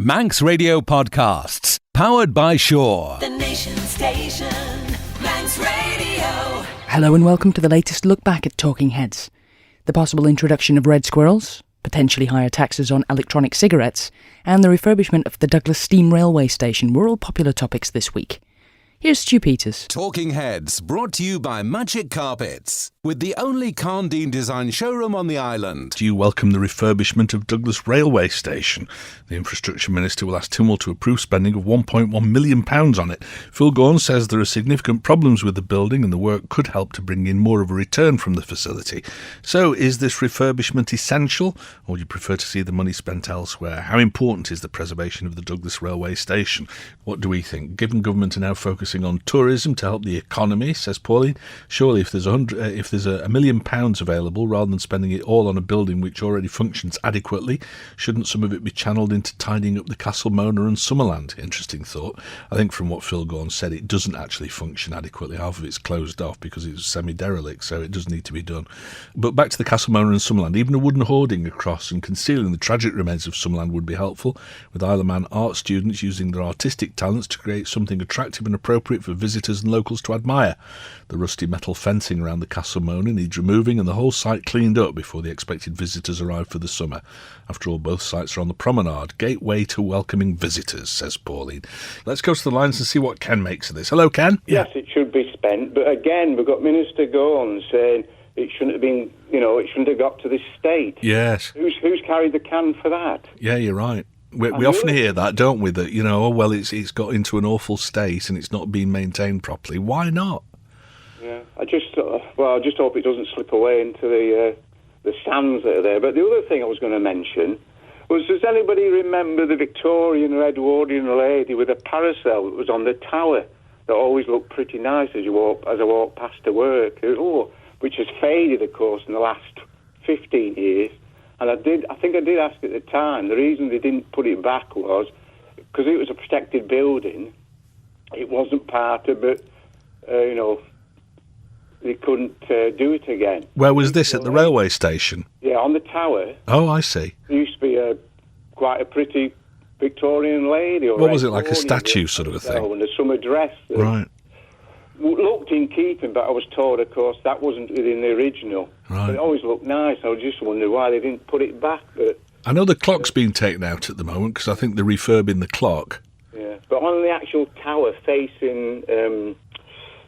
Manx Radio Podcasts, powered by Shaw. The Nation Station, Manx Radio. Hello and welcome to the latest look back at Talking Heads. The possible introduction of red squirrels, potentially higher taxes on electronic cigarettes, and the refurbishment of the Douglas Steam Railway Station were all popular topics this week. Here's Stu Peters. Talking Heads, brought to you by Magic Carpets, with the only Carndine design showroom on the island. Do you welcome the refurbishment of Douglas Railway Station? The Infrastructure Minister will ask Tynwald to approve spending of £1.1 million on it. Phil Gaughan says there are significant problems with the building and the work could help to bring in more of a return from the facility. So is this refurbishment essential, or would you prefer to see the money spent elsewhere? How important is the preservation of the Douglas Railway Station? What do we think? Given government are now focusing on tourism to help the economy, says Pauline, surely if there's £1 million available, rather than spending it all on a building which already functions adequately, shouldn't some of it be channelled into tidying up the Castle Mona and Summerland? Interesting thought. I think from what Phil Gaughan said, it doesn't actually function adequately. Half of it's closed off because it's semi-derelict, so it does need to be done. But back to the Castle Mona and Summerland, even a wooden hoarding across and concealing the tragic remains of Summerland would be helpful, with Isle of Man art students using their artistic talents to create something attractive and appropriate for visitors and locals to admire. The rusty metal fencing around the Castle Mona needs removing and the whole site cleaned up before the expected visitors arrive for the summer. After all, both sites are on the promenade, gateway to welcoming visitors, says Pauline. Let's go to the lines and see what Ken makes of this. Hello, Ken. Yes, it should be spent, but again, we've got Minister Gaughan saying it shouldn't have been, it shouldn't have got to this state. Yes. Who's carried the can for that? Yeah, you're right. We often hear that, don't we, that, it's got into an awful state and it's not being maintained properly. Why not? Yeah, I just hope it doesn't slip away into the sands that are there. But the other thing I was going to mention was, does anybody remember the Victorian or Edwardian lady with a parasol that was on the tower that always looked pretty nice as I walked past to work, which has faded, of course, in the last 15 years. And I think I did ask at the time, the reason they didn't put it back was because it was a protected building. It wasn't part of it, they couldn't do it again. Where was this, at the railway station? Yeah, on the tower. Oh, I see. There used to be quite a pretty Victorian lady. What was it, like a statue sort of a thing? And a summer dress. Right. Looked in keeping, but I was told, of course, that wasn't within the original. Right. But it always looked nice. I just wondered why they didn't put it back. But I know the clock's been taken out at the moment because I think they're refurbing the clock. Yeah, but on the actual tower facing,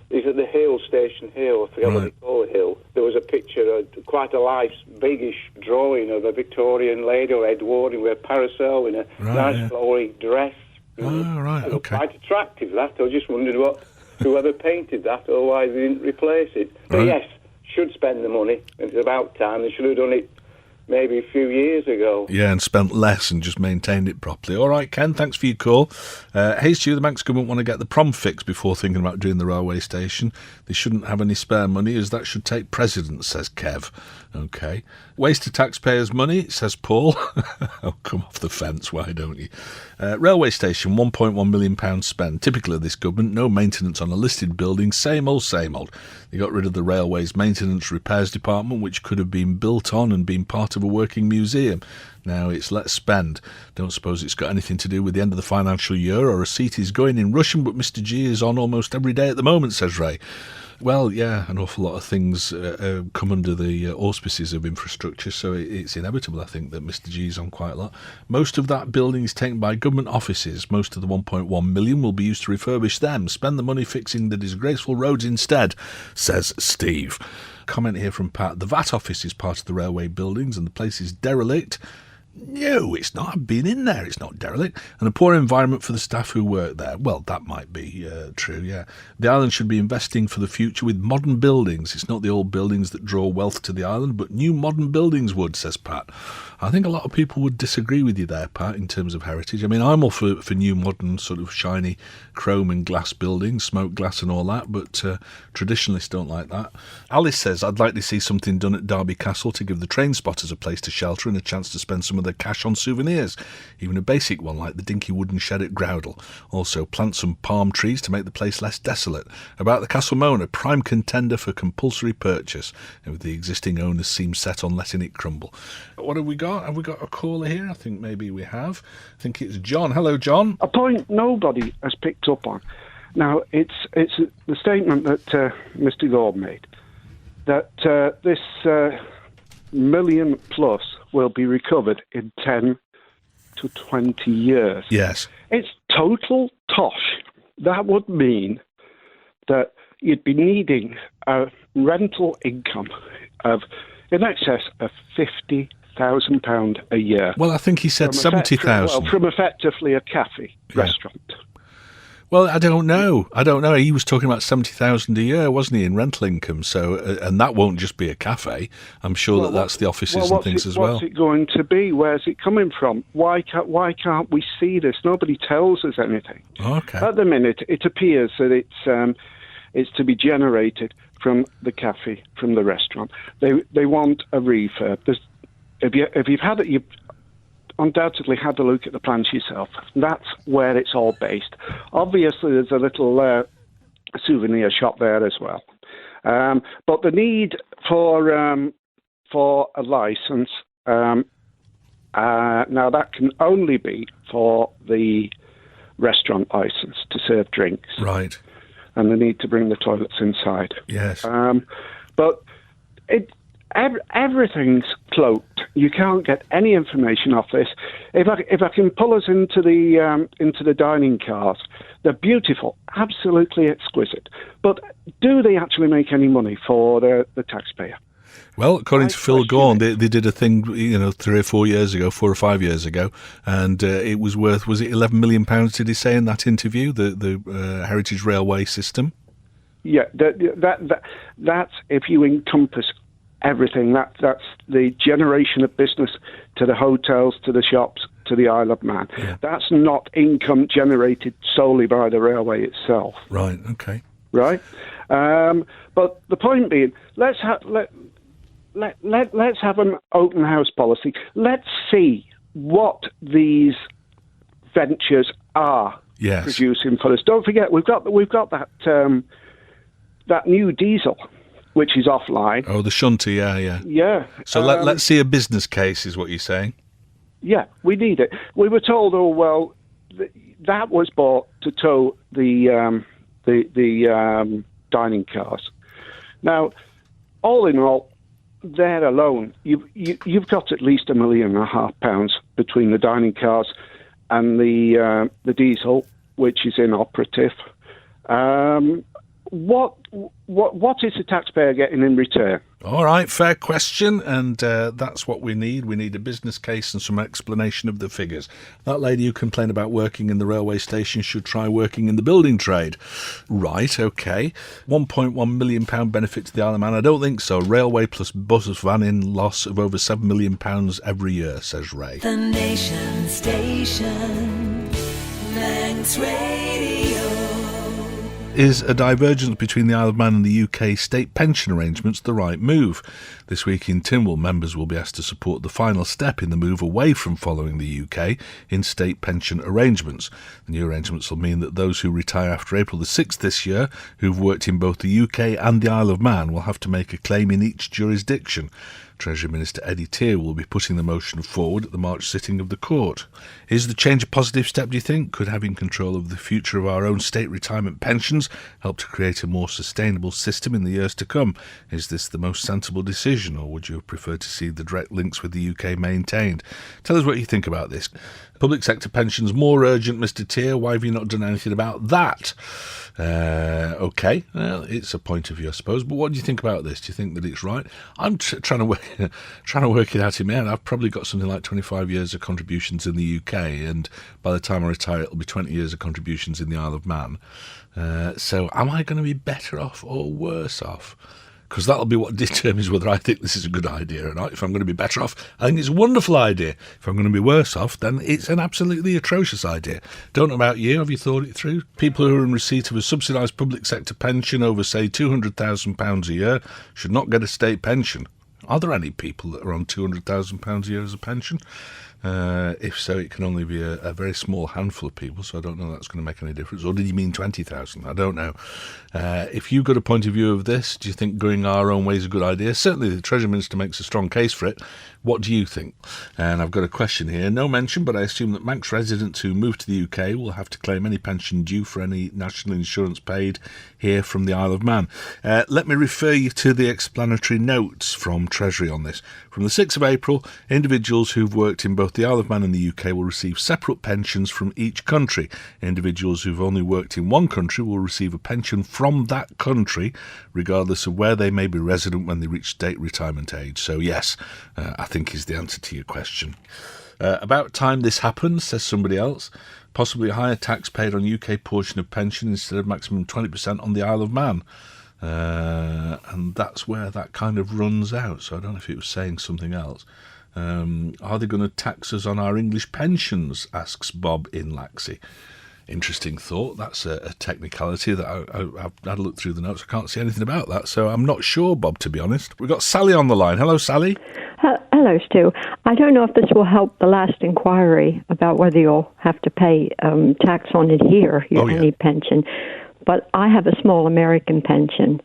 is it the hill, Station Hill? I forget what they call the hill. There was a picture, quite a nice, biggish drawing of a Victorian lady or Edwardian with a parasol in a nice flowery dress. Oh, right, It looked okay. quite attractive, that. I just wondered whoever painted that or why they didn't replace it. But yes, should spend the money. It's about time. They should have done it maybe a few years ago. Yeah, and spent less and just maintained it properly. All right, Ken, thanks for your call. Hey, Stu, the Manx government want to get the prom fixed before thinking about doing the railway station. They shouldn't have any spare money, as that should take precedence, says Kev. Okay. Waste of taxpayers' money, says Paul. Oh, come off the fence, why don't you? Railway station, £1.1 million spent. Typical of this government, no maintenance on a listed building, same old, same old. They got rid of the railway's maintenance repairs department, which could have been built on and been part of a working museum. Now it's let's spend. Don't suppose it's got anything to do with the end of the financial year or a seat is going in Russian, but Mr G is on almost every day at the moment, says Ray. Well, yeah, an awful lot of things come under the auspices of infrastructure, so it's inevitable, I think, that Mr G's on quite a lot. Most of that building is taken by government offices. Most of the 1.1 million will be used to refurbish them. Spend the money fixing the disgraceful roads instead, says Steve. Comment here from Pat. The VAT office is part of the railway buildings and the place is derelict. No, it's not. I've been in there. It's not derelict. And a poor environment for the staff who work there. Well, that might be true, yeah. The island should be investing for the future with modern buildings. It's not the old buildings that draw wealth to the island, but new modern buildings would, says Pat. I think a lot of people would disagree with you there, Pat, in terms of heritage. I mean, I'm all for new modern sort of shiny chrome and glass buildings, smoked glass and all that, but traditionalists don't like that. Alice says, I'd like to see something done at Derby Castle to give the train spotters a place to shelter and a chance to spend some of their cash on souvenirs, even a basic one like the dinky wooden shed at Groudle. Also, plant some palm trees to make the place less desolate. About the Castle Mona, prime contender for compulsory purchase, and with the existing owners seem set on letting it crumble. What have we got? got? Have we got a caller here? I think maybe we have. I think it's John. Hello, John. A point nobody has picked up on. Now, it's the statement that Mr. Gore made, that this million plus will be recovered in 10 to 20 years. Yes. It's total tosh. That would mean that you'd be needing a rental income of in excess of £50,000 a year. Well, I think he said 70,000. From effectively a cafe restaurant. Well, I don't know. He was talking about 70,000 a year, wasn't he, in rental income? So, and that won't just be a cafe. I'm sure that's the offices and things as well. What's it going to be? Where's it coming from? Why can't we see this? Nobody tells us anything. Okay. At the minute, it appears that it's to be generated from the cafe, from the restaurant. They want a refurb. You've undoubtedly had a look at the plans yourself. That's where it's all based. Obviously, there's a little souvenir shop there as well. But the need for a license, now that can only be for the restaurant license to serve drinks. Right. And the need to bring the toilets inside. Yes. But everything's cloaked. You can't get any information off this. If I can pull us into the dining cars, they're beautiful, absolutely exquisite. But do they actually make any money for the taxpayer? Well, according to Phil Gorn, they did a thing, 4 or 5 years ago, and it was worth, was it £11 million, did he say in that interview, the Heritage Railway system? Yeah, that's if you encompass everything. That's the generation of business to the hotels, to the shops, to the Isle of Man. Yeah. That's not income generated solely by the railway itself. Right, okay. Right? But the point being, let's have an open house policy. Let's see what these ventures are producing for us. Don't forget, we've got that new diesel, which is offline. Oh, the shunter, yeah. Yeah. So let's see a business case, is what you're saying? Yeah, we need it. We were told, that was bought to tow the dining cars. Now, all in all, there alone, you've got at least £1.5 million between the dining cars and the diesel, which is inoperative. What is the taxpayer getting in return? All right, fair question, and that's what we need. We need a business case and some explanation of the figures. That lady who complained about working in the railway station should try working in the building trade. Right, okay. £1.1 million benefit to the Isle of Man? I don't think so. Railway plus bus van-in loss of over £7 million every year, says Ray. The Nation Station, Manx Radio. Is a divergence between the Isle of Man and the UK state pension arrangements the right move? This week in Tynwald, members will be asked to support the final step in the move away from following the UK in state pension arrangements. The new arrangements will mean that those who retire after April the 6th this year, who've worked in both the UK and the Isle of Man, will have to make a claim in each jurisdiction. Treasury Minister Eddie Teare will be putting the motion forward at the March sitting of the court. Is the change a positive step, do you think? Could having control of the future of our own state retirement pensions help to create a more sustainable system in the years to come? Is this the most sensible decision, or would you have preferred to see the direct links with the UK maintained? Tell us what you think about this. Public sector pensions more urgent, Mr. Teare. Why have you not done anything about that? Okay, well, it's a point of view, I suppose. But what do you think about this? Do you think that it's right? I'm trying to work it out in my head. I've probably got something like 25 years of contributions in the UK, and by the time I retire, it'll be 20 years of contributions in the Isle of Man. So, am I going to be better off or worse off? Because that'll be what determines whether I think this is a good idea or not. If I'm going to be better off, I think it's a wonderful idea. If I'm going to be worse off, then it's an absolutely atrocious idea. Don't know about you. Have you thought it through? People who are in receipt of a subsidised public sector pension over, say, £200,000 a year should not get a state pension. Are there any people that are on £200,000 a year as a pension? If so, it can only be a very small handful of people, so I don't know that's going to make any difference. Or did he mean 20,000? I don't know. If you've got a point of view of this, do you think going our own way is a good idea? Certainly the Treasury Minister makes a strong case for it. What do you think? And I've got a question here. No mention, but I assume that Manx residents who move to the UK will have to claim any pension due for any national insurance paid here from the Isle of Man. Let me refer you to the explanatory notes from Treasury on this. From the 6th of April, individuals who've worked in both the Isle of Man and the UK will receive separate pensions from each country. Individuals who've only worked in one country will receive a pension from that country, regardless of where they may be resident when they reach state retirement age. So yes, I think is the answer to your question. About time this happens, says somebody else. Possibly a higher tax paid on UK portion of pension instead of maximum 20% on the Isle of Man. And that's where that kind of runs out. So I don't know if it was saying something else. Are they going to tax us on our English pensions, asks Bob in Laxey. Interesting thought. That's a technicality that I've had a look through the notes. I can't see anything about that, so I'm not sure, Bob, to be honest. We've got Sally on the line. Hello, Sally. Hello, Stu. I don't know if this will help the last inquiry about whether you'll have to pay tax on it here, any pension. But I have a small American pension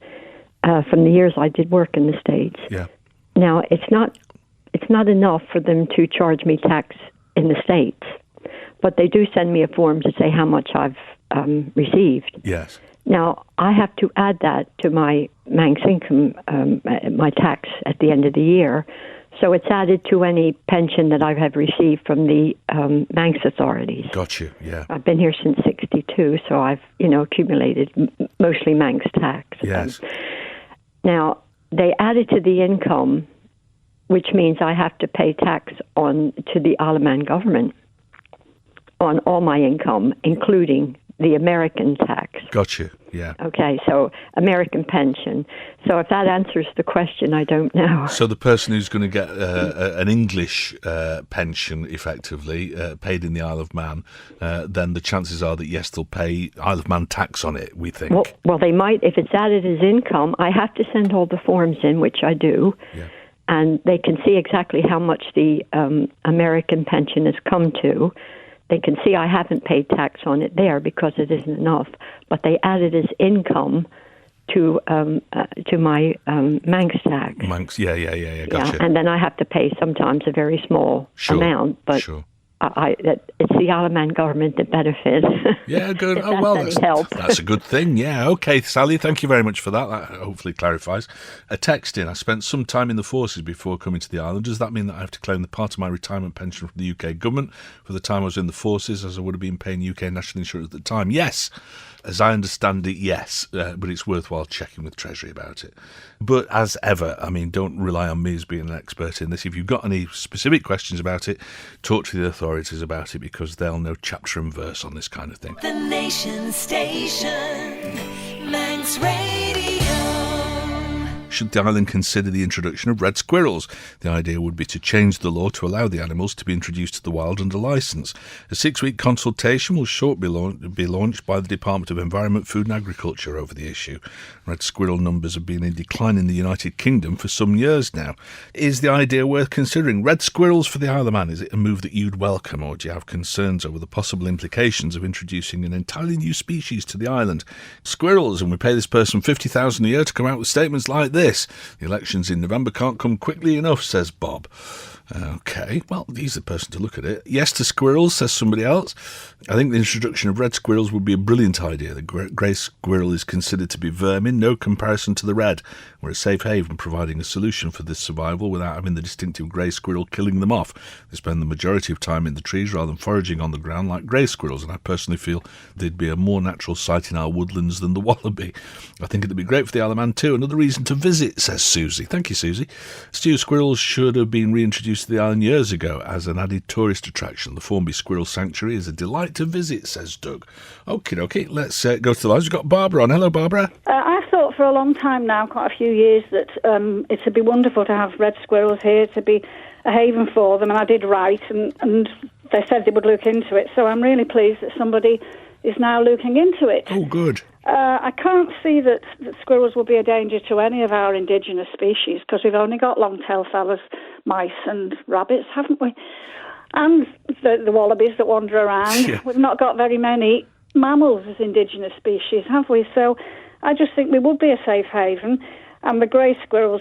from the years I did work in the States. Yeah. Now, it's not enough for them to charge me tax in the States, but they do send me a form to say how much I've received. Yes. Now, I have to add that to my Manx income, my tax at the end of the year. So it's added to any pension that I have received from the Manx authorities. Got you, yeah. I've been here since 1962, so I've, accumulated mostly Manx tax. Yes. Now, they add it to the income, which means I have to pay tax to the Isle of Man government on all my income, including the American tax. Got you, yeah. Okay, so American pension. So if that answers the question, I don't know. So the person who's going to get an English pension, effectively, paid in the Isle of Man, then the chances are that, yes, they'll pay Isle of Man tax on it, we think. Well, they might. If it's added as income, I have to send all the forms in, which I do. Yeah. And they can see exactly how much the American pension has come to. They can see I haven't paid tax on it there because it isn't enough, but they add it as income to my Manx tax. Manx, yeah, gotcha. Yeah, and then I have to pay sometimes a very small amount, but it's the Isle of Man government that benefits. Yeah, good. Oh, well, that's a good thing. Yeah, okay, Sally, thank you very much for that. That hopefully clarifies. A text in, I spent some time in the forces before coming to the island. Does that mean that I have to claim the part of my retirement pension from the UK government for the time I was in the forces, as I would have been paying UK national insurance at the time? Yes. As I understand it, yes, but it's worthwhile checking with Treasury about it. But as ever, don't rely on me as being an expert in this. If you've got any specific questions about it, talk to the authorities about it, because they'll know chapter and verse on this kind of thing. The Nation Station, Manx Radio. Should the island consider the introduction of red squirrels? The idea would be to change the law to allow the animals to be introduced to the wild under licence. A 6-week consultation will shortly be launched by the Department of Environment, Food and Agriculture over the issue. Red squirrel numbers have been in decline in the United Kingdom for some years now. Is the idea worth considering? Red squirrels for the Isle of Man, is it a move that you'd welcome, or do you have concerns over the possible implications of introducing an entirely new species to the island? Squirrels, and we pay this person $50,000 a year to come out with statements like this. The elections in November can't come quickly enough, says Bob. Okay, well, he's the person to look at it. Yes to squirrels, says somebody else. I think the introduction of red squirrels would be a brilliant idea. The grey squirrel is considered to be vermin, no comparison to the red. We're a safe haven, providing a solution for this survival without having the distinctive grey squirrel killing them off. They spend the majority of time in the trees rather than foraging on the ground like grey squirrels, and I personally feel they'd be a more natural sight in our woodlands than the wallaby. I think it'd be great for the Isle of Man too. Another reason to visit, says Susie. Thank you, Susie. Stu, squirrels should have been reintroduced to the island years ago as an added tourist attraction. The Formby Squirrel Sanctuary is a delight to visit, says Doug. Okie dokie, let's go to the lines. We've got Barbara on. Hello, Barbara. I've thought for a long time now, quite a few years, that it would be wonderful to have red squirrels here, to be a haven for them, and I did write, and they said they would look into it, so I'm really pleased that somebody is now looking into it. Oh, good. I can't see that squirrels will be a danger to any of our indigenous species, because we've only got long-tailed fellas, mice and rabbits, haven't we? And the wallabies that wander around. Yeah. We've not got very many mammals as indigenous species, have we? So I just think we would be a safe haven, and the grey squirrels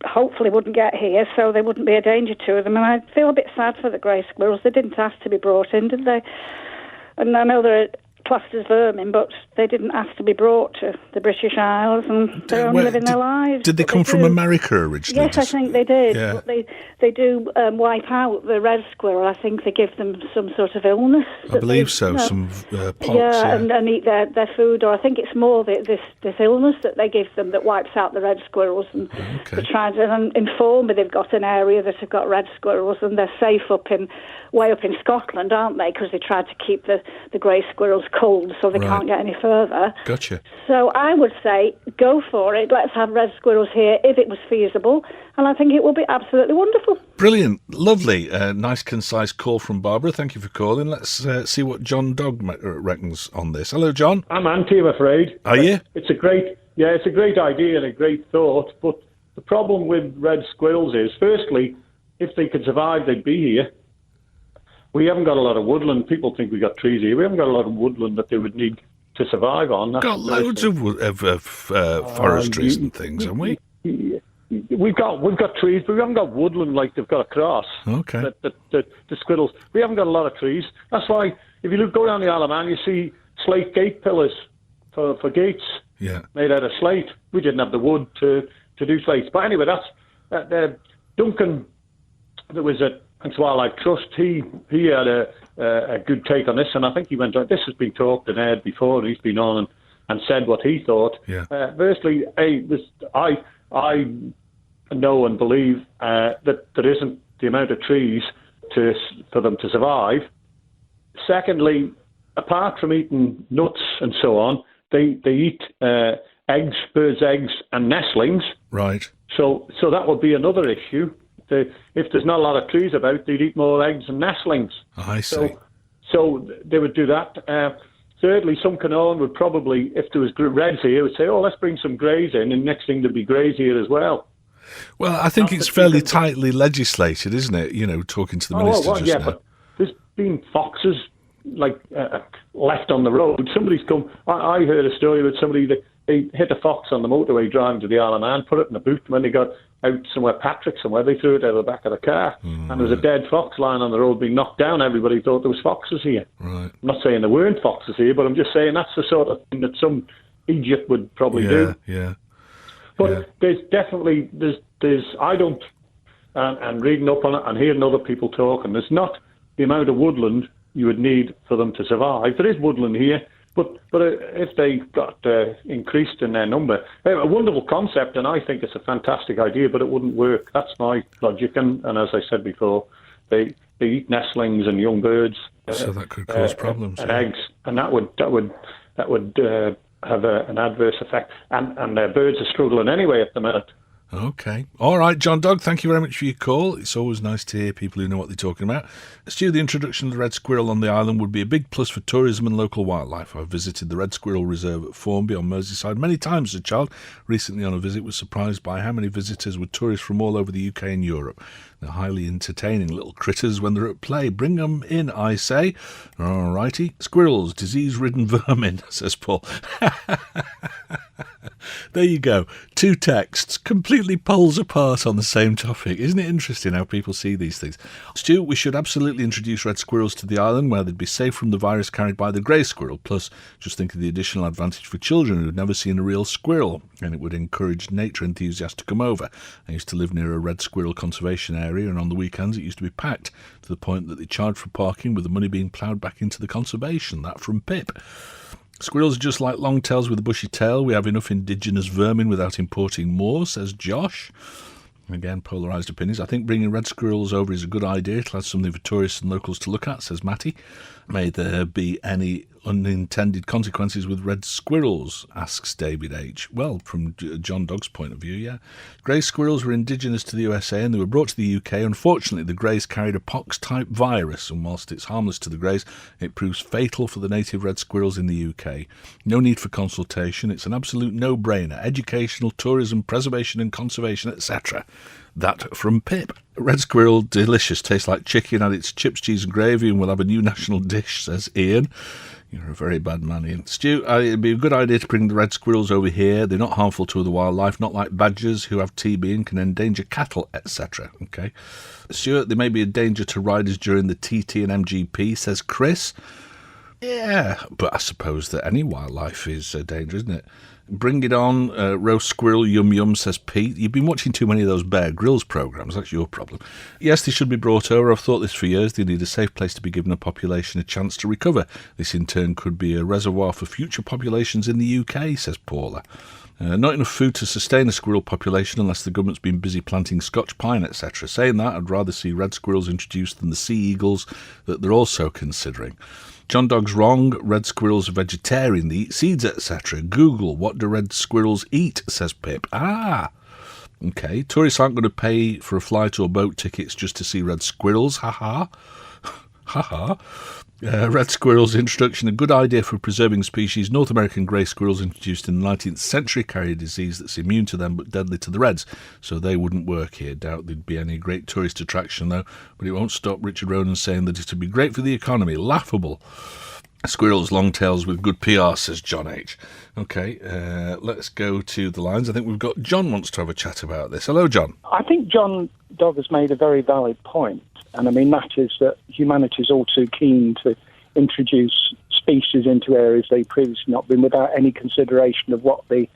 hopefully wouldn't get here, so they wouldn't be a danger to them. And I feel a bit sad for the grey squirrels. They didn't ask to be brought in, did they? And I know they're classed as vermin, but they didn't ask to be brought to the British Isles, and they're only living their lives. Did they come from America originally? Yes, I think they did. Yeah. But they do wipe out the red squirrel. I think they give them some sort of illness. I believe so, some pox. Yeah, and eat their food, or I think it's more this illness that they give them that wipes out the red squirrels. And they try to inform me they've got an area that have got red squirrels, and they're safe way up in Scotland, aren't they? Because they tried to keep the grey squirrels cold so they can't get any further. Gotcha. So I would say go for it. Let's have red squirrels here if it was feasible, and I think it will be absolutely wonderful. Brilliant. Lovely. Nice, concise call from Barbara. Thank you for calling. Let's see what John Dog reckons on this. Hello, John. I'm anti, I'm afraid. Are you? It's a great idea and a great thought, but the problem with red squirrels is, firstly, if they could survive, they'd be here. We haven't got a lot of woodland. People think we got trees here. We haven't got a lot of woodland that they would need to survive on. That's got loads of forestries and things, haven't we? We've got trees, but we haven't got woodland like they've got across. Okay. The squirrels. We haven't got a lot of trees. That's why if you go down the Isle of Man, you see slate gate pillars for gates made out of slate. We didn't have the wood to do slates. But anyway, that's Duncan. There was a Wildlife Trust. He had a good take on this, and I think he went on. This has been talked and aired before, and he's been on and said what he thought. Yeah. Firstly, I know and believe that there isn't the amount of trees for them to survive. Secondly, apart from eating nuts and so on, they eat eggs, birds' eggs, and nestlings. Right. So that would be another issue. If there's not a lot of trees about, they'd eat more eggs and nestlings. I see. So they would do that. Thirdly, some Canaan would probably, if there was reds here, would say, "Oh, let's bring some greys in," and next thing there'd be greys here as well. Well, I think it's fairly tightly legislated, isn't it? You know, talking to the minister just now. But there's been foxes left on the road. Somebody's come. I heard a story with somebody that they hit a fox on the motorway driving to the Isle of Man, put it in a boot. When they got out somewhere, Patrick somewhere, they threw it out of the back of the car, and there was a dead fox lying on the road being knocked down. Everybody thought there was foxes here. Right. I'm not saying there weren't foxes here, but I'm just saying that's the sort of thing that some idiot would probably do. Yeah. But there's definitely I don't, and reading up on it and hearing other people talk, and there's not the amount of woodland you would need for them to survive. There is woodland here, but if they got increased in their number, a wonderful concept, and I think it's a fantastic idea, but it wouldn't work. That's my logic, and as I said before, they eat nestlings and young birds. So that could cause problems. And eggs, and that would have an adverse effect. And their birds are struggling anyway at the minute. Okay. All right, John Dog, thank you very much for your call. It's always nice to hear people who know what they're talking about. Stu, the introduction of the red squirrel on the island would be a big plus for tourism and local wildlife. I've visited the Red Squirrel Reserve at Formby on Merseyside many times as a child. Recently on a visit was surprised by how many visitors were tourists from all over the UK and Europe. They're highly entertaining little critters when they're at play. Bring them in, I say. All righty. Squirrels, disease-ridden vermin, says Paul. There you go. Two texts, completely poles apart on the same topic. Isn't it interesting how people see these things? Stu, we should absolutely introduce red squirrels to the island where they'd be safe from the virus carried by the grey squirrel. Plus, just think of the additional advantage for children who've never seen a real squirrel, and it would encourage nature enthusiasts to come over. I used to live near a red squirrel conservation area, and on the weekends it used to be packed to the point that they charged for parking with the money being ploughed back into the conservation. That from Pip. Squirrels are just like longtails with a bushy tail. We have enough indigenous vermin without importing more, says Josh. Again, polarised opinions. I think bringing red squirrels over is a good idea. It'll add something for tourists and locals to look at, says Matty. May there be any unintended consequences with red squirrels, asks David H. Well, from John Dog's point of view, yeah. Grey squirrels were indigenous to the USA and they were brought to the UK. Unfortunately, the greys carried a pox-type virus, and whilst it's harmless to the greys, it proves fatal for the native red squirrels in the UK. No need for consultation. It's an absolute no-brainer. Educational, tourism, preservation and conservation, etc. That from Pip. Red squirrel, delicious. Tastes like chicken. Add its chips, cheese and gravy and we'll have a new national dish, says Ian. You're a very bad man, Ian. Stu, it'd be a good idea to bring the red squirrels over here. They're not harmful to other wildlife, not like badgers who have TB and can endanger cattle, etc. Okay. Stuart, they may be a danger to riders during the TT and MGP, says Chris. Yeah, but I suppose that any wildlife is a danger, isn't it? Bring it on, roast squirrel, yum yum, says Pete. You've been watching too many of those Bear Grylls programmes, that's your problem. Yes, they should be brought over. I've thought this for years. They need a safe place to be given a population a chance to recover. This in turn could be a reservoir for future populations in the UK, says Paula. Not enough food to sustain a squirrel population unless the government's been busy planting Scotch pine, etc. Saying that, I'd rather see red squirrels introduced than the sea eagles that they're also considering. John Dog's wrong. Red squirrels are vegetarian. They eat seeds, etc. Google, what do red squirrels eat, says Pip. Ah, okay. Tourists aren't going to pay for a flight or boat tickets just to see red squirrels. Ha-ha. Ha-ha. Red squirrels introduction, a good idea for preserving species. North American grey squirrels introduced in the 19th century carry a disease that's immune to them but deadly to the reds, so they wouldn't work here. Doubt there'd be any great tourist attraction though, but it won't stop Richard Ronan saying that it would be great for the economy. Laughable. Squirrels, long tails with good PR, says John H. Okay, let's go to the lines. I think we've got John wants to have a chat about this. Hello, John. I think John Dog has made a very valid point. And I mean, that is that humanity is all too keen to introduce species into areas they've previously not been without any consideration of what the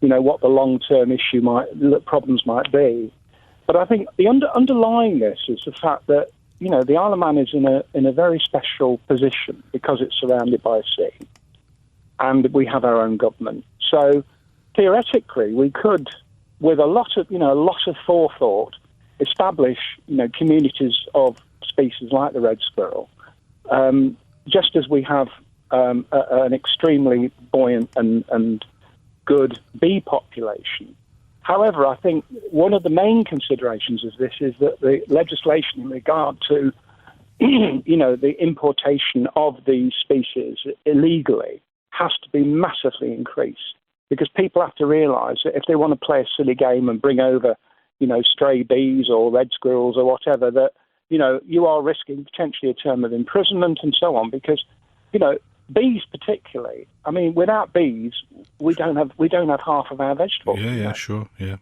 long-term problems might be. But I think the underlying this is the fact that, the Isle of Man is in a very special position because it's surrounded by a sea. And we have our own government. So theoretically, we could, with a lot of forethought, establish, communities of species like the red squirrel, just as we have an extremely buoyant and good bee population. However, I think one of the main considerations of this is that the legislation in regard to, the importation of these species illegally has to be massively increased, because people have to realise that if they want to play a silly game and bring over stray bees or red squirrels or whatever, that, you are risking potentially a term of imprisonment and so on, because, bees particularly, I mean, without bees, we don't have half of our vegetables. Yeah, sure, yeah.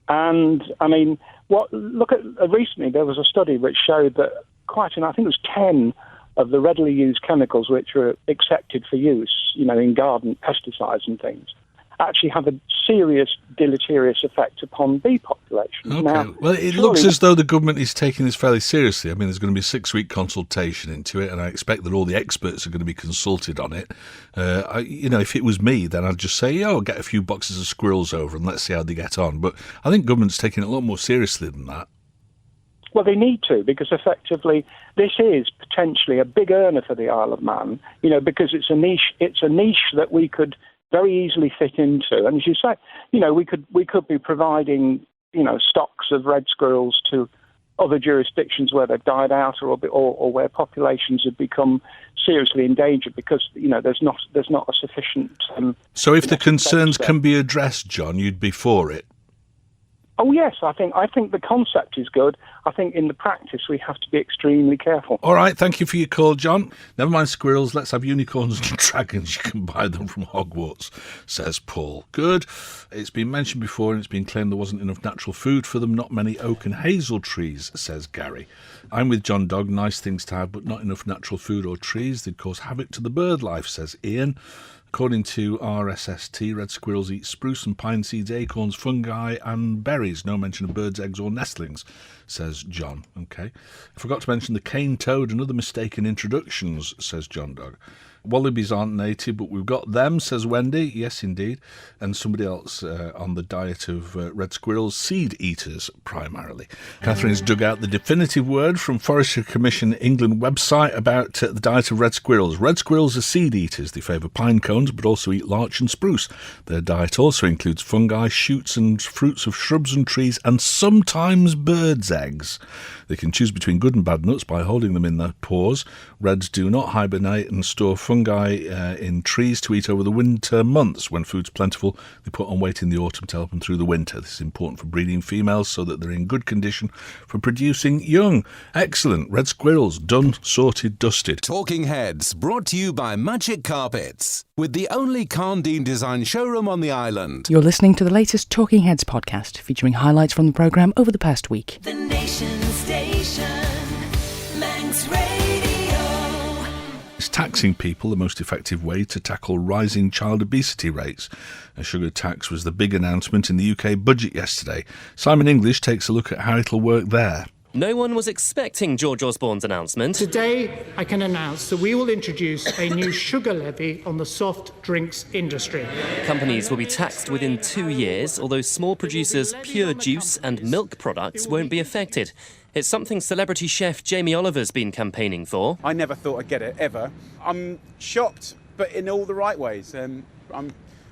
And, I mean, recently there was a study which showed that I think it was 10 of the readily used chemicals which are accepted for use, in garden pesticides and things, actually have a serious deleterious effect upon bee populations. Okay. Now, well, it looks as though the government is taking this fairly seriously. I mean, there's going to be a 6-week consultation into it, and I expect that all the experts are going to be consulted on it. If it was me, then I'd just say, get a few boxes of squirrels over and let's see how they get on. But I think government's taking it a lot more seriously than that. Well, they need to, because effectively this is potentially a big earner for the Isle of Man, because it's a niche that we could very easily fit into. And as you say, we could be providing, stocks of red squirrels to other jurisdictions where they've died out or where populations have become seriously endangered because, there's not a sufficient... So if the concerns can be addressed, John, you'd be for it? Oh, yes, I think the concept is good. I think in the practice we have to be extremely careful. All right, thank you for your call, John. Never mind squirrels, let's have unicorns and dragons. You can buy them from Hogwarts, says Paul. Good. It's been mentioned before and it's been claimed there wasn't enough natural food for them, not many oak and hazel trees, says Gary. I'm with John Dog, nice things to have, but not enough natural food or trees. They'd cause havoc to the bird life, says Ian. According to RSST, red squirrels eat spruce and pine seeds, acorns, fungi and berries. No mention of birds' eggs or nestlings, says John. Okay. I forgot to mention the cane toad and other mistaken introductions, says John Dog. Wallabies aren't native, but we've got them, says Wendy. Yes, indeed. And somebody else on the diet of red squirrels, seed eaters primarily. Catherine's dug out the definitive word from Forestry Commission England website about the diet of red squirrels. Red squirrels are seed eaters. They favour pine cones, but also eat larch and spruce. Their diet also includes fungi, shoots and fruits of shrubs and trees, and sometimes birds' eggs. They can choose between good and bad nuts by holding them in their paws. Reds do not hibernate and store fungi fungi in trees to eat over the winter months. When food's plentiful, they put on weight in the autumn to help them through the winter. This is important for breeding females so that they're in good condition for producing young. Excellent. Red squirrels, done, sorted, dusted. Talking Heads, brought to you by Magic Carpets, with the only Carndine design showroom on the island. You're listening to the latest Talking Heads podcast, featuring highlights from the programme over the past week. The Nation Station, Manx Radio. Is taxing people the most effective way to tackle rising child obesity rates? A sugar tax was the big announcement in the UK budget yesterday. Simon English takes a look at how it'll work there. No one was expecting George Osborne's announcement. Today, I can announce that we will introduce a new sugar levy on the soft drinks industry. Companies will be taxed within 2 years, although small producers' pure juice and milk products won't be affected. It's something celebrity chef Jamie Oliver's been campaigning for. I never thought I'd get it, ever. I'm shocked, but in all the right ways. I'm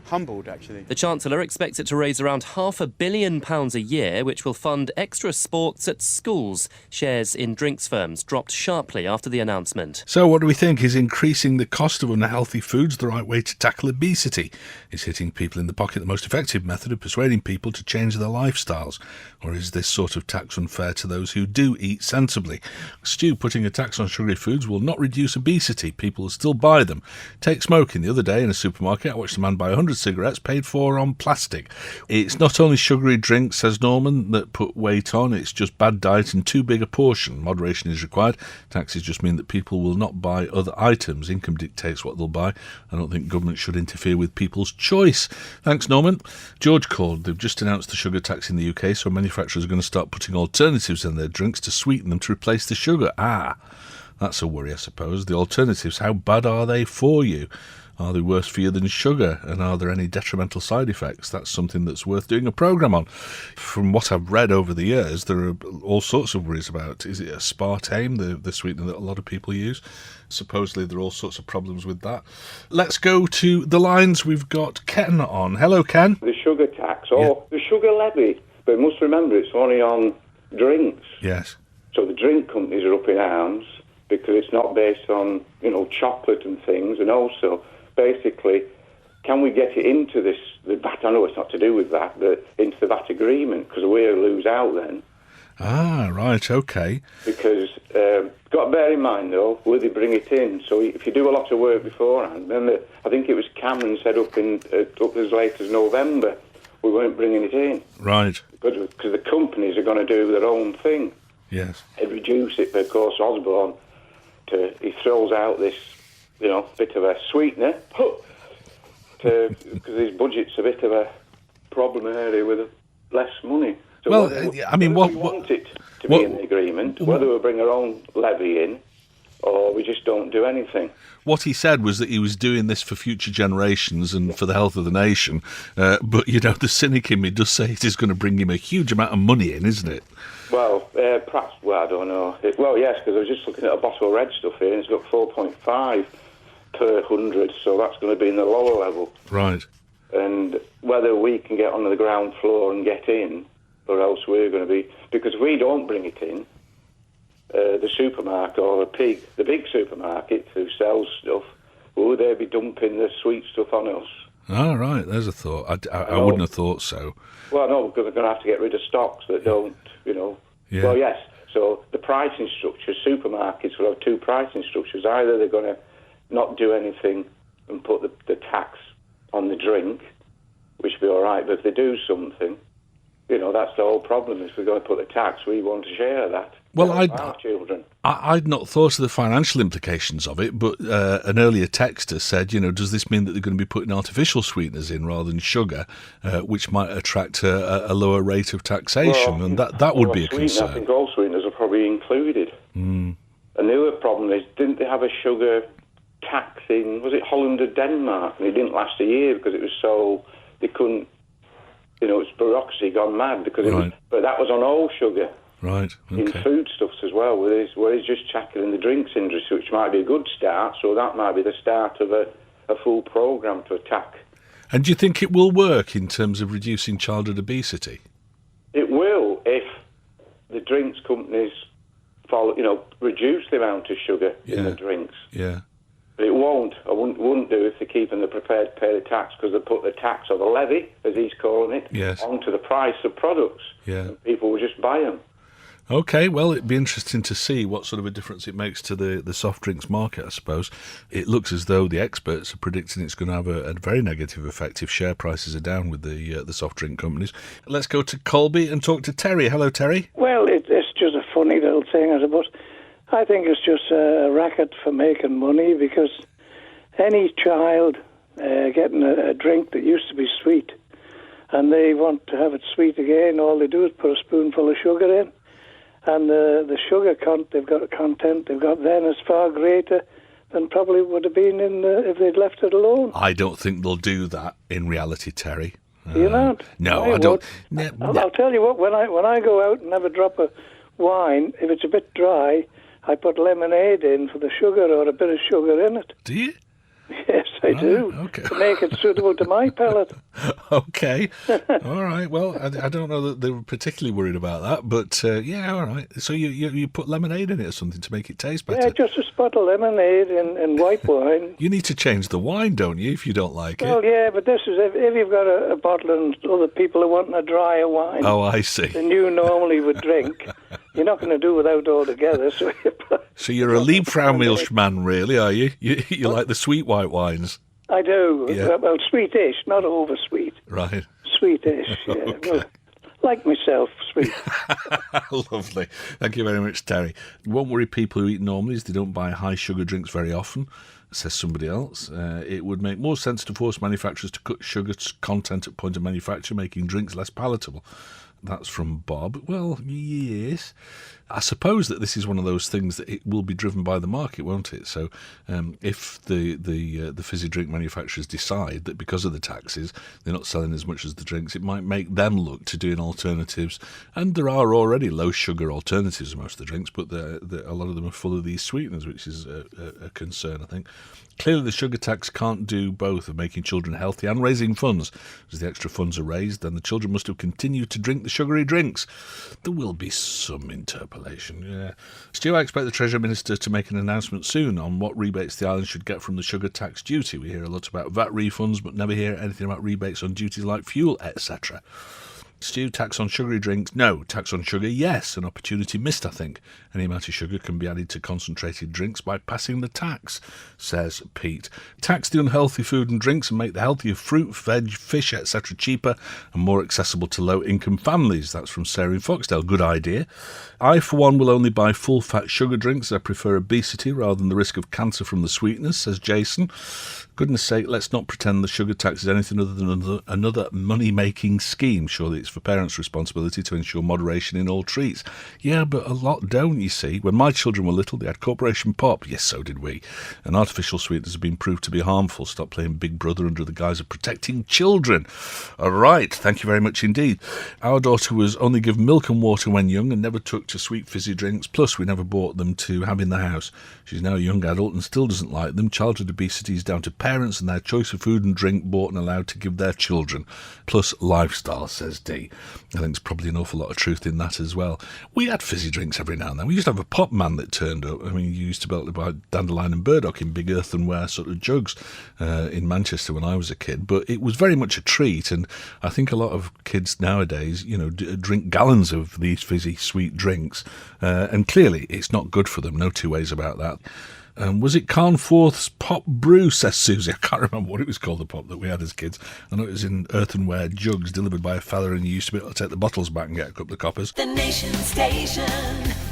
humbled, actually. The Chancellor expects it to raise around £500 million a year, which will fund extra sports at schools. Shares in drinks firms dropped sharply after the announcement. So what do we think? Is increasing the cost of unhealthy foods the right way to tackle obesity? Is hitting people in the pocket the most effective method of persuading people to change their lifestyles? Or is this sort of tax unfair to those who do eat sensibly? Stu, putting a tax on sugary foods will not reduce obesity. People will still buy them. Take smoking. The other day in a supermarket, I watched a man buy 100 cigarettes paid for on plastic. It's not only sugary drinks, says Norman, that put weight on. It's just bad diet and too big a portion. Moderation is required. Taxes just mean that people will not buy other items. Income dictates what they'll buy. I don't think government should interfere with people's choice. Thanks, Norman. George called. They've just announced the sugar tax in the UK, so manufacturers are going to start putting alternatives in their drinks to sweeten them to replace the sugar. That's a worry, I suppose. The alternatives, how bad are they for you? Are they worse for you than sugar? And are there any detrimental side effects? That's something that's worth doing a programme on. From what I've read over the years, there are all sorts of worries about. Is it aspartame, the sweetener that a lot of people use? Supposedly there are all sorts of problems with that. Let's go to the lines. We've got Ken on. Hello, Ken. The sugar tax, or the sugar levy. But you must remember it's only on drinks. Yes. So the drink companies are up in arms because it's not based on, chocolate and things. And also, basically, can we get it into the VAT? I know it's not to do with that, but into the VAT agreement, because we'll lose out then. Right, okay. Because, got to bear in mind, though, will they bring it in? So if you do a lot of work beforehand, remember, I think it was Cameron said up as late as November, we weren't bringing it in. Right. Because the companies are going to do their own thing. Yes. They'd reduce it, but of course Osborne, he throws out this, bit of a sweetener, because his budget's a bit of a problem area with less money. So well, we want it to be in the agreement, whether we bring our own levy in or we just don't do anything. What he said was that he was doing this for future generations and for the health of the nation. But, the cynic in me does say it is going to bring him a huge amount of money in, isn't it? Well, perhaps, I don't know. Yes, because I was just looking at a bottle of red stuff here and it's got 4.5 per 100, so that's going to be in the lower level. Right. And whether we can get onto the ground floor and get in, or else we're going to be... Because if we don't bring it in, the supermarket or the big supermarket who sells stuff, will they be dumping the sweet stuff on us? Right, there's a thought. I wouldn't have thought so. Well, no, because they're going to have to get rid of stocks that don't, Yeah. Well, yes, so the pricing structure, supermarkets will have two pricing structures. Either they're going to not do anything and put the tax on the drink, which would be all right, but if they do something, that's the whole problem. If we're going to put the tax, we want to share that. Well, our children. I'd not thought of the financial implications of it, but an earlier texter said, does this mean that they're going to be putting artificial sweeteners in rather than sugar, which might attract a lower rate of taxation, and that would be a concern. I think all sweeteners are probably included. Mm. And the other problem is, didn't they have a sugar tax in, was it Holland or Denmark? And it didn't last a year because it was so, they couldn't, it's bureaucracy gone mad because but that was on all sugar. Right, okay. In foodstuffs as well, where he's just tackling the drinks industry, which might be a good start, so that might be the start of a full programme to attack. And do you think it will work in terms of reducing childhood obesity? It will if the drinks companies reduce the amount of sugar in the drinks. Yeah. But it won't. I wouldn't do if they're keeping the prepared to pay the tax, because they put the tax, or the levy, as he's calling it, Yes. onto the price of products. Yeah. And people will just buy them. Okay, well, it'd be interesting to see what sort of a difference it makes to the soft drinks market, I suppose. It looks as though the experts are predicting it's going to have a very negative effect if share prices are down with the soft drink companies. Let's go to Colby and talk to Terry. Hello, Terry. Well, it's just a funny little thing, I suppose. I think it's just a racket for making money, because any child getting a drink that used to be sweet and they want to have it sweet again, all they do is put a spoonful of sugar in. And the sugar content they've got then is far greater than probably would have been if they'd left it alone. I don't think they'll do that in reality, Terry. Do you not? No, I don't. I'll tell you what, when I go out and have a drop of wine, if it's a bit dry, I put lemonade in for the sugar, or a bit of sugar in it. Do you? Yes, I do. Okay. To make it suitable to my palate. Okay. All right. Well, I don't know that they were particularly worried about that, but yeah, all right. So you put lemonade in it or something to make it taste better? Yeah, just a spot of lemonade in white wine. You need to change the wine, don't you, if you don't like it? Well, yeah, but this is if you've got a bottle and other people are wanting a drier wine. Oh, I see. Than you normally would drink. You're not going to do without altogether. So you're a Liebfraumilch man, really, are you? You like the sweet white wines? I do. Yeah. Well, sweetish, not over sweet. Right. Sweetish, yeah. Okay. Well, like myself, sweet. Lovely. Thank you very much, Terry. It won't worry people who eat normally is they don't buy high sugar drinks very often, says somebody else. It would make more sense to force manufacturers to cut sugar content at point of manufacture, making drinks less palatable. That's from Bob. Well, yes. I suppose that this is one of those things that it will be driven by the market, won't it? So if the fizzy drink manufacturers decide that because of the taxes they're not selling as much as the drinks, it might make them look to doing alternatives. And there are already low sugar alternatives to most of the drinks, but a lot of them are full of these sweeteners, which is a concern, I think. Clearly the sugar tax can't do both of making children healthy and raising funds. As the extra funds are raised, then the children must have continued to drink the sugary drinks. There will be some interpolation, yeah. Stu, I expect the Treasury Minister to make an announcement soon on what rebates the island should get from the sugar tax duty. We hear a lot about VAT refunds, but never hear anything about rebates on duties like fuel, etc. Stu, tax on sugary drinks? No. Tax on sugar? Yes. An opportunity missed, I think. Any amount of sugar can be added to concentrated drinks by passing the tax, says Pete. Tax the unhealthy food and drinks and make the healthier fruit, veg, fish, etc. cheaper and more accessible to low-income families. That's from Sarah in Foxdale. Good idea. I, for one, will only buy full-fat sugar drinks. I prefer obesity rather than the risk of cancer from the sweetness, says Jason. Goodness sake, let's not pretend the sugar tax is anything other than another money-making scheme. Surely it's for parents' responsibility to ensure moderation in all treats. Yeah, but a lot don't, you see. When my children were little, they had Corporation Pop. Yes, so did we. And artificial sweeteners have been proved to be harmful. Stop playing Big Brother under the guise of protecting children. All right, thank you very much indeed. Our daughter was only given milk and water when young and never took to sweet fizzy drinks. Plus, we never bought them to have in the house. She's now a young adult and still doesn't like them. Childhood obesity is down to parents and their choice of food and drink bought and allowed to give their children. Plus lifestyle, says Dee. I think there's probably an awful lot of truth in that as well. We had fizzy drinks every now and then. We used to have a pop man that turned up. I mean, you used to be able to buy Dandelion and Burdock in big earthenware sort of jugs in Manchester when I was a kid. But it was very much a treat, and I think a lot of kids nowadays, drink gallons of these fizzy sweet drinks, and clearly it's not good for them. No two ways about that. Was it Carnforth's Pop Brew, says Susie. I can't remember what it was called, the pop that we had as kids. I know it was in earthenware jugs delivered by a fella, and you used to be able to take the bottles back and get a couple of coppers. The Nation Station,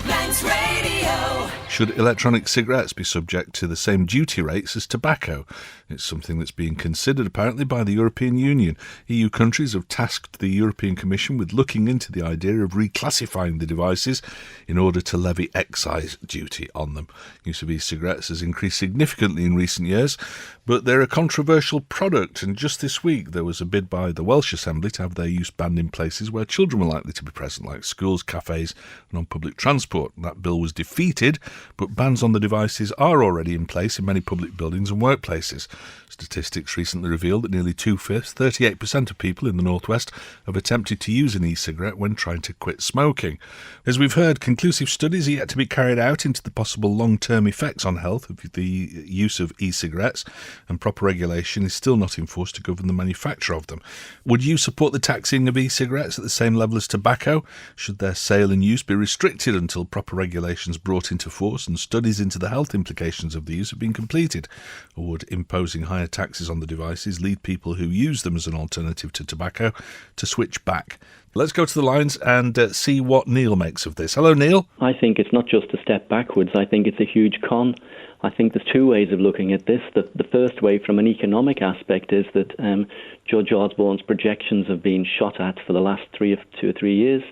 Manx Radio. Should electronic cigarettes be subject to the same duty rates as tobacco? It's something that's being considered apparently by the European Union. EU countries have tasked the European Commission with looking into the idea of reclassifying the devices in order to levy excise duty on them. Use of e-cigarettes has increased significantly in recent years, but they're a controversial product, and just this week there was a bid by the Welsh Assembly to have their use banned in places where children were likely to be present, like schools, cafes and on public transport. That bill was defeated, but bans on the devices are already in place in many public buildings and workplaces. Statistics recently revealed that nearly 2/5, 38% of people in the northwest have attempted to use an e-cigarette when trying to quit smoking. As we've heard, conclusive studies are yet to be carried out into the possible long-term effects on health of the use of e-cigarettes, and proper regulation is still not enforced to govern the manufacture of them. Would you support the taxing of e-cigarettes at the same level as tobacco? Should their sale and use be restricted until proper regulations brought into force and studies into the health implications of the use have been completed? Or would imposing higher taxes on the devices lead people who use them as an alternative to tobacco to switch back? Let's go to the lines and see what Neil makes of this. Hello, Neil. I think it's not just a step backwards. I think it's a huge con. I think there's two ways of looking at this. The first way, from an economic aspect, is that Judge Osborne's projections have been shot at for the last 2 or 3 years.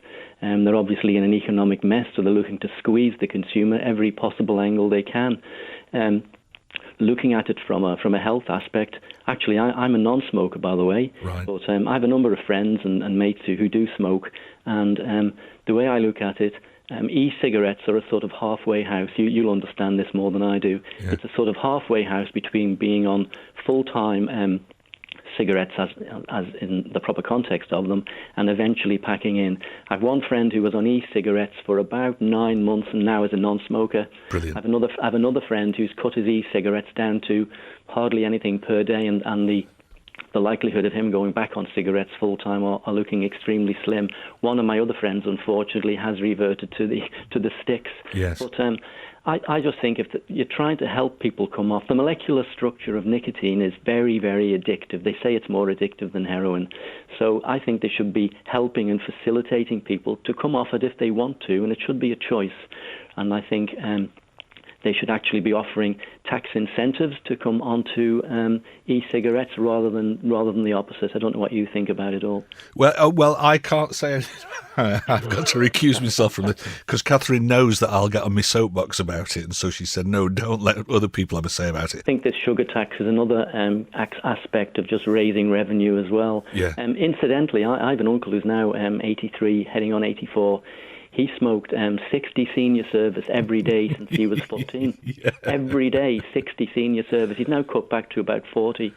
They're obviously in an economic mess, so they're looking to squeeze the consumer every possible angle they can. Looking at it from a health aspect, actually, I'm a non-smoker, by the way. Right. But I have a number of friends and mates who do smoke, and the way I look at it, e-cigarettes are a sort of halfway house. You'll understand this more than I do. Yeah. It's a sort of halfway house between being on full-time cigarettes as in the proper context of them, and eventually packing in. I have one friend who was on e-cigarettes for about 9 months and now is a non-smoker. Brilliant. I have another friend who's cut his e-cigarettes down to hardly anything per day, and the likelihood of him going back on cigarettes full-time are looking extremely slim. One of my other friends, unfortunately, has reverted to the sticks. Yes. But I just think if you're trying to help people come off, the molecular structure of nicotine is very, very addictive. They say it's more addictive than heroin. So I think they should be helping and facilitating people to come off it if they want to, and it should be a choice. And I think they should actually be offering tax incentives to come onto e-cigarettes rather than the opposite. I don't know what you think about it all. Well, I can't say. I've got to recuse myself from this because Catherine knows that I'll get on my soapbox about it, and so she said, "No, don't let other people have a say about it." I think this sugar tax is another aspect of just raising revenue as well. Yeah. Incidentally, I have an uncle who's now 83, heading on 84. He smoked 60 senior service every day since he was 14. Yeah. Every day, 60 senior service. He's now cut back to about 40.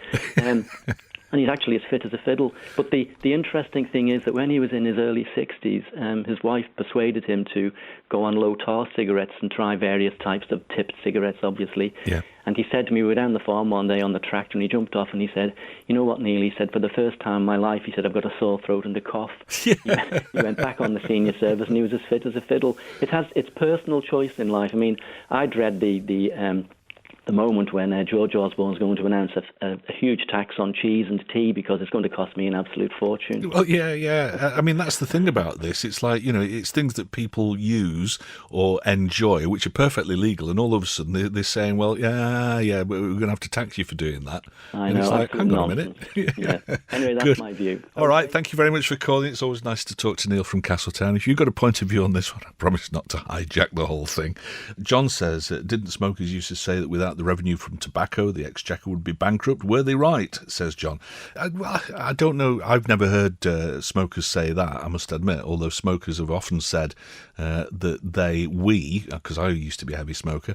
And he's actually as fit as a fiddle. But the interesting thing is that when he was in his early 60s, his wife persuaded him to go on low-tar cigarettes and try various types of tipped cigarettes, obviously. Yeah. And he said to me, we were down the farm one day on the tractor, and he jumped off and he said, "You know what, Neil?" He said, "For the first time in my life," he said, "I've got a sore throat and a cough." Yeah. He went back on the senior service and he was as fit as a fiddle. It's personal choice in life. I mean, I dread the moment when George Osborne's going to announce a huge tax on cheese and tea because it's going to cost me an absolute fortune. Well, yeah. I mean, that's the thing about this. It's like, it's things that people use or enjoy, which are perfectly legal, and all of a sudden they're saying, well, yeah, we're going to have to tax you for doing that. I know. It's like, hang on a minute. Yeah. Anyway, that's my view. All right, thank you very much for calling. It's always nice to talk to Neil from Castletown. If you've got a point of view on this one, I promise not to hijack the whole thing. John says, didn't smokers used to say that without the revenue from tobacco, the Exchequer would be bankrupt? Were they right? Says John. I don't know. I've never heard smokers say that, I must admit, although smokers have often said that we, because I used to be a heavy smoker,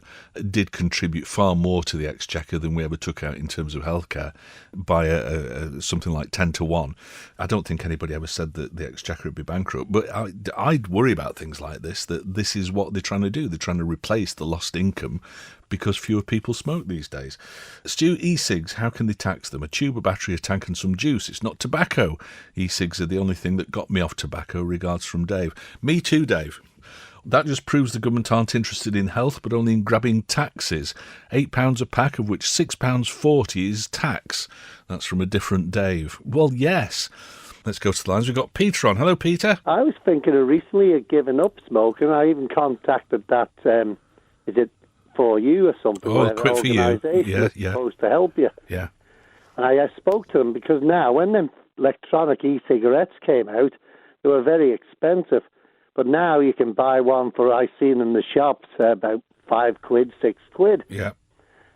did contribute far more to the Exchequer than we ever took out in terms of healthcare by something like 10 to 1. I don't think anybody ever said that the Exchequer would be bankrupt, but I'd worry about things like this, that this is what they're trying to do. They're trying to replace the lost income because fewer people smoke these days. Stu, e-cigs, how can they tax them? A tube, a battery, a tank and some juice. It's not tobacco. E-cigs are the only thing that got me off tobacco. Regards from Dave. Me too, Dave. That just proves the government aren't interested in health, but only in grabbing taxes. £8 a pack, of which £6.40 is tax. That's from a different Dave. Well, yes. Let's go to the lines. We've got Peter on. Hello, Peter. I was thinking of recently giving up smoking. I even contacted that, is it For You or something? Oh, Quit For You. Yeah. Supposed to help you. Yeah. And I spoke to them because now, when them electronic e-cigarettes came out, they were very expensive. But now you can buy one for, I seen in the shops, about £5, £6. Yeah.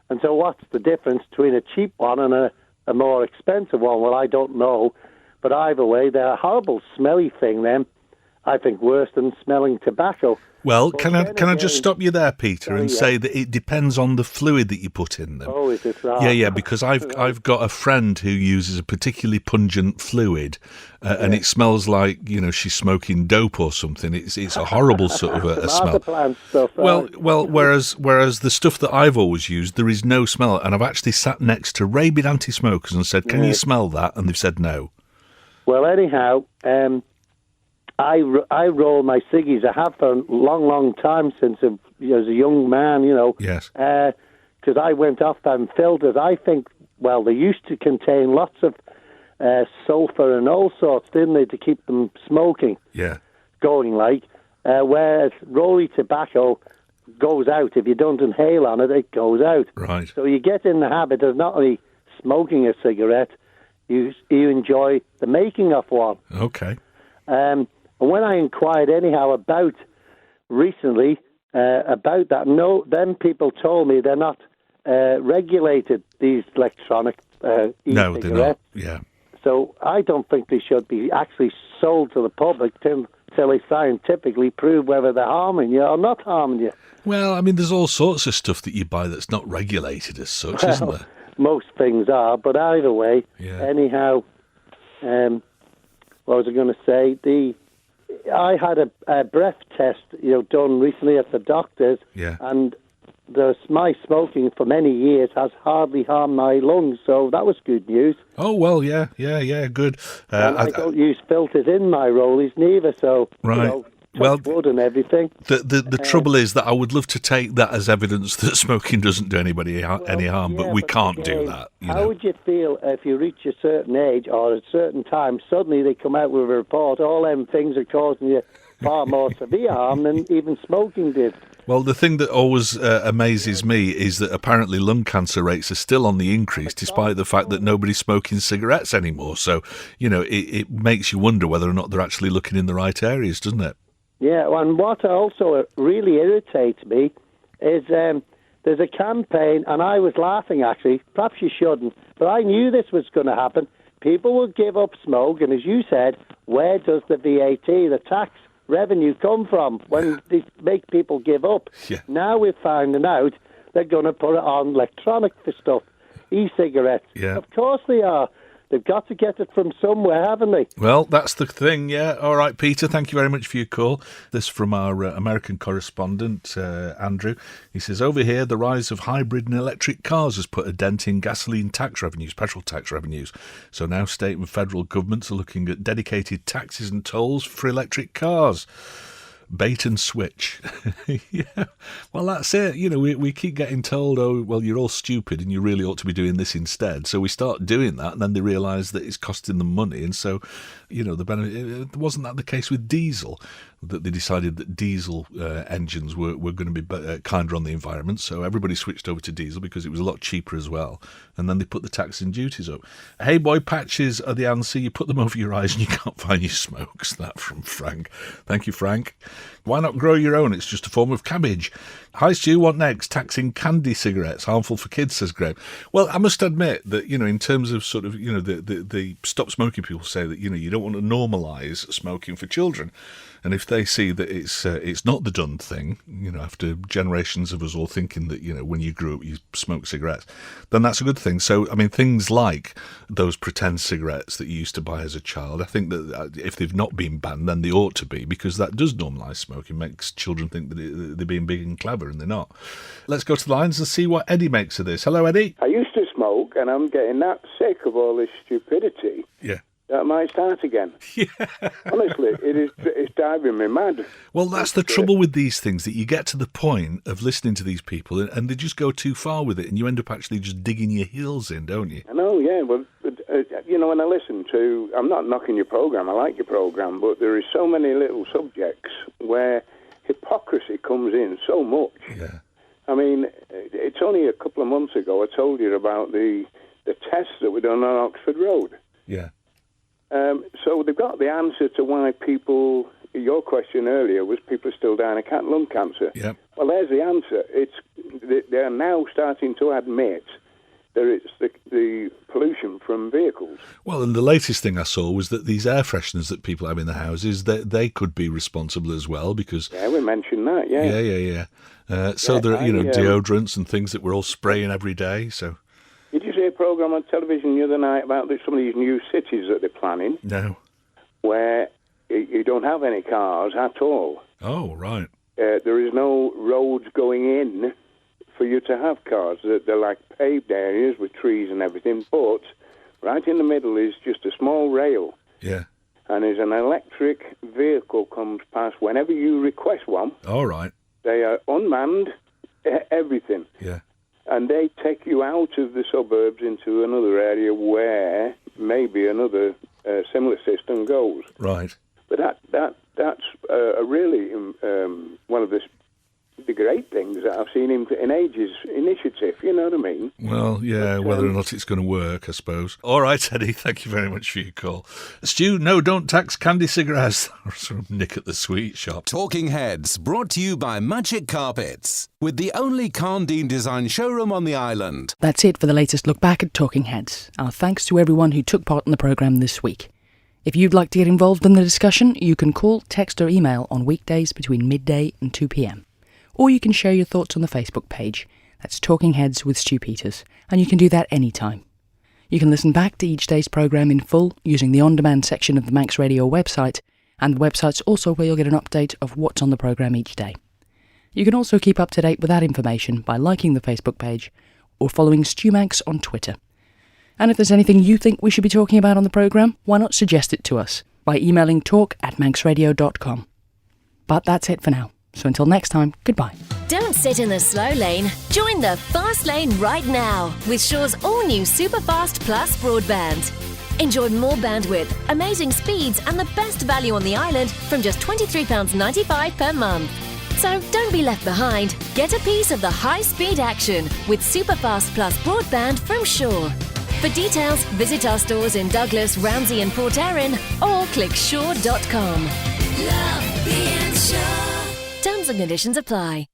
And so what's the difference between a cheap one and a more expensive one? Well, I don't know. But either way, they're a horrible, smelly thing, them. I think, worse than smelling tobacco. Well, But can I then just again- stop you there, Peter, and Sorry, say yeah. that it depends on the fluid that you put in them. Oh, is it right? Yeah, because I've got a friend who uses a particularly pungent fluid, and it smells like she's smoking dope or something. It's a horrible sort of a smell. Marzipan stuff. Well, whereas the stuff that I've always used, there is no smell, and I've actually sat next to rabid anti-smokers and said, "Can you smell that?" And they've said no. Well, anyhow, I roll my ciggies. I have for a long, long time since as a young man, Yes. Because I went off them filters. I think, well, they used to contain lots of sulfur and all sorts, didn't they, to keep them smoking, going like. Whereas rolly tobacco goes out. If you don't inhale on it, it goes out. Right. So you get in the habit of not only smoking a cigarette, you enjoy the making of one. Okay. And when I inquired anyhow about recently about that, then people told me they're not regulated, these electronic e-cigarettes. No, they're not. Yeah. So I don't think they should be actually sold to the public till they scientifically prove whether they're harming you or not harming you. Well, I mean, there's all sorts of stuff that you buy that's not regulated as such, isn't there? Most things are, but either way, anyhow, what was I going to say? I had a breath test, done recently at the doctor's, and my smoking for many years has hardly harmed my lungs, so that was good news. Oh, well, yeah, good. And I don't use filters in my rollies neither, so Right. touch wood and everything. The trouble is that I would love to take that as evidence that smoking doesn't do anybody any harm, but we can't do that. How would you feel if you reach a certain age or a certain time, suddenly they come out with a report, all them things are causing you far more severe harm than even smoking did? Well, the thing that always amazes me is that apparently lung cancer rates are still on the increase, despite the fact that nobody's smoking cigarettes anymore. So, it makes you wonder whether or not they're actually looking in the right areas, doesn't it? Yeah, and what also really irritates me is there's a campaign, and I was laughing actually, perhaps you shouldn't, but I knew this was going to happen. People will give up smoke, and as you said, where does the VAT, the tax revenue, come from when they make people give up? Yeah. Now we're finding out they're going to put it on electronic for stuff, e-cigarettes. Yeah. Of course they are. They've got to get it from somewhere, haven't they? Well, that's the thing, yeah. All right, Peter, thank you very much for your call. This from our American correspondent, Andrew. He says, over here, the rise of hybrid and electric cars has put a dent in gasoline tax revenues, petrol tax revenues. So now state and federal governments are looking at dedicated taxes and tolls for electric cars. Bait and switch. Yeah, well, that's it. We keep getting told, oh, well, you're all stupid and you really ought to be doing this instead. So we start doing that, and then they realise that it's costing them money. And so, the benefit, wasn't that the case with diesel? That they decided that diesel engines were going to be kinder on the environment, so everybody switched over to diesel because it was a lot cheaper as well, and then they put the tax and duties up. Hey boy, patches are the answer. You put them over your eyes and you can't find your smokes. That from Frank. Thank you, Frank. Why not grow your own? It's just a form of cabbage. Hi Stu, what next? Taxing candy cigarettes, harmful for kids, says Graham. Well, I must admit that, in terms of sort of, the stop smoking people say that, you don't want to normalise smoking for children. And if they see that it's not the done thing, after generations of us all thinking that, when you grew up you smoked cigarettes, then that's a good thing. So, I mean, things like those pretend cigarettes that you used to buy as a child, I think that if they've not been banned, then they ought to be, because that does normalise smoking, makes children think that they're being big and clever, and they're not. Let's go to the lines and see what Eddie makes of this. Hello, Eddie. I used to smoke, and I'm getting that sick of all this stupidity. Yeah. That I might start again. Yeah. Honestly, it's driving me mad. Well, that's the trouble with these things, that you get to the point of listening to these people and they just go too far with it, and you end up actually just digging your heels in, don't you? I know, yeah. Well, when I listen to, I'm not knocking your programme, I like your programme, but there is so many little subjects where hypocrisy comes in so much. Yeah. I mean, it's only a couple of months ago I told you about the tests that were done on Oxford Road. Yeah. So they've got the answer to why people, your question earlier was people are still dying of lung cancer. Yep. Well, there's the answer. They're now starting to admit that it's the pollution from them vehicles. Well, and the latest thing I saw was that these air fresheners that people have in their houses, they could be responsible as well, because... Yeah, we mentioned that, yeah. Yeah. So there are, deodorants and things that we're all spraying every day, so... Did you see a programme on television the other night about some of these new cities that they're planning? No. Where you don't have any cars at all. Oh, right. There is no roads going in for you to have cars. They're like paved areas with trees and everything, but right in the middle is just a small rail. Yeah. And there's an electric vehicle comes past whenever you request one. All right. They are unmanned, everything. Yeah. And they take you out of the suburbs into another area where maybe another similar system goes. Right. But that's a really one of the great things that I've seen in ages initiative, you know what I mean? Well, yeah, but, whether or not it's going to work, I suppose. All right, Eddie, thank you very much for your call. Stu, no, don't tax candy cigarettes. Sort of Nick at the sweet shop. Talking Heads, brought to you by Magic Carpets, with the only Carndine design showroom on the island. That's it for the latest look back at Talking Heads. Our thanks to everyone who took part in the programme this week. If you'd like to get involved in the discussion, you can call, text or email on weekdays between midday and 2 p.m. Or you can share your thoughts on the Facebook page. That's Talking Heads with Stu Peters, and you can do that anytime. You can listen back to each day's programme in full using the on-demand section of the Manx Radio website, and the website's also where you'll get an update of what's on the programme each day. You can also keep up to date with that information by liking the Facebook page or following Stu Manx on Twitter. And if there's anything you think we should be talking about on the programme, why not suggest it to us by emailing talk@manxradio.com. But that's it for now. So until next time, goodbye. Don't sit in the slow lane. Join the fast lane right now with Shaw's all-new Superfast Plus broadband. Enjoy more bandwidth, amazing speeds and the best value on the island from just £23.95 per month. So don't be left behind. Get a piece of the high-speed action with Superfast Plus broadband from Shaw. For details, visit our stores in Douglas, Ramsey and Port Erin or click shaw.com. Love being Shaw. Terms and conditions apply.